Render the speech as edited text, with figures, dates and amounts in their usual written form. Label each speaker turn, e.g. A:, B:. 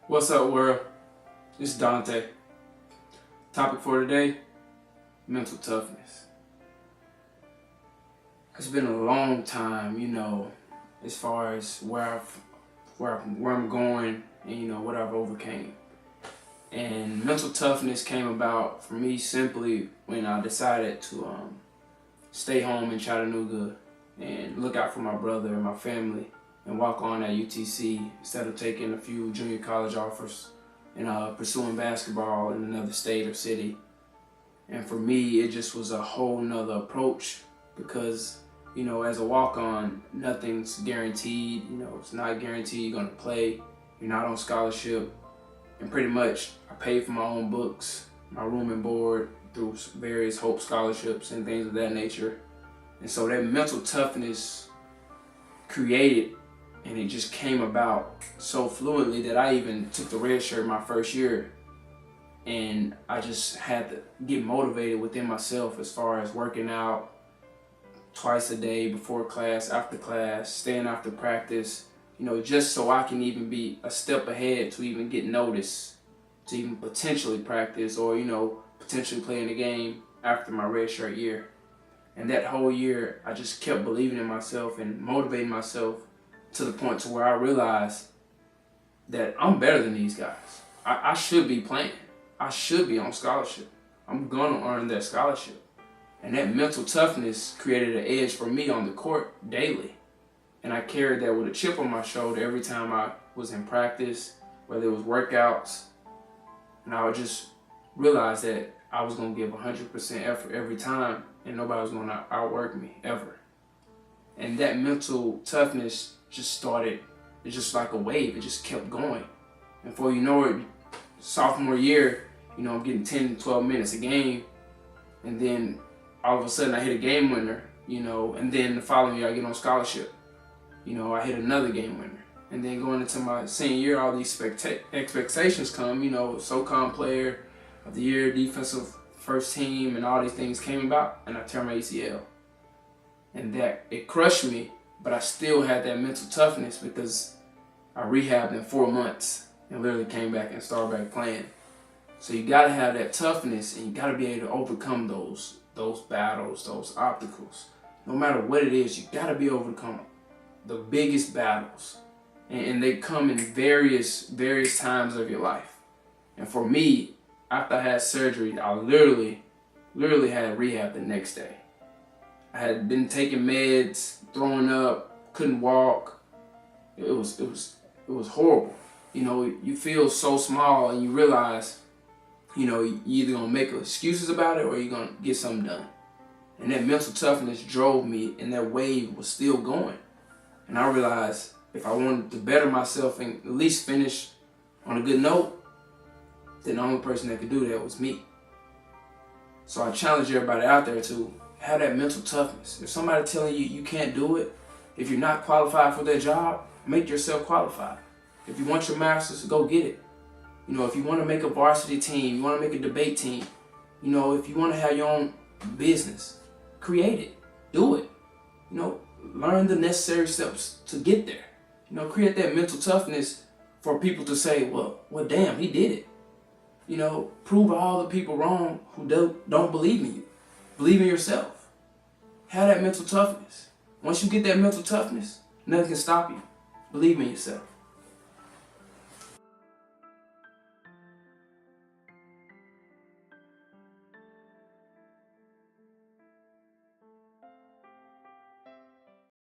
A: What's up, world? It's Dontay. Topic for today, mental toughness. It's been a long time, as far as where I'm going and, what I've overcame. And mental toughness came about for me simply when I decided to stay home in Chattanooga and look out for my brother and my family and walk on at UTC instead of taking a few junior college offers and pursuing basketball in another state or city. And for me, it just was a whole nother approach because, as a walk-on, nothing's guaranteed. It's not guaranteed you're gonna play. You're not on scholarship. And pretty much, I paid for my own books, my room and board through various Hope scholarships and things of that nature. And so that mental toughness created, and it just came about so fluently that I even took the red shirt my first year. And I just had to get motivated within myself as far as working out twice a day, before class, after class, staying after practice, just so I can even be a step ahead to even get noticed, to even potentially practice or, potentially play in the game after my red shirt year. And that whole year, I just kept believing in myself and motivating myself to the point to where I realized that I'm better than these guys. I should be playing. I should be on scholarship. I'm gonna earn that scholarship. And that mental toughness created an edge for me on the court daily. And I carried that with a chip on my shoulder every time I was in practice, whether it was workouts. And I would just realize that I was gonna give 100% effort every time and nobody was gonna outwork me, ever. And that mental toughness just started, it's just like a wave, it just kept going. And before you know it, sophomore year, I'm getting 10 to 12 minutes a game, and then all of a sudden I hit a game winner, and then the following year I get on scholarship. I hit another game winner. And then going into my senior year, all these expectations come, SoCon player of the year, defensive first team, and all these things came about, and I tore my ACL. And that, it crushed me, but I still had that mental toughness because I rehabbed in 4 months and literally came back and started back playing. So you gotta have that toughness, and you gotta be able to overcome those battles, those obstacles. No matter what it is, you gotta be able to overcome the biggest battles. And they come in various times of your life. And for me, after I had surgery, I literally had rehab the next day. I had been taking meds, throwing up, couldn't walk. It was horrible. You feel so small and you realize, you either gonna make excuses about it or you're gonna get something done. And that mental toughness drove me, and that wave was still going. And I realized if I wanted to better myself and at least finish on a good note, then the only person that could do that was me. So I challenge everybody out there to have that mental toughness. If somebody telling you can't do it, if you're not qualified for that job, make yourself qualified. If you want your master's, go get it. If you want to make a varsity team, you want to make a debate team, if you want to have your own business, create it, do it. Learn the necessary steps to get there. Create that mental toughness for people to say, well, damn, he did it. Prove all the people wrong who don't believe in you. Believe in yourself. Have that mental toughness. Once you get that mental toughness, nothing can stop you. Believe in yourself.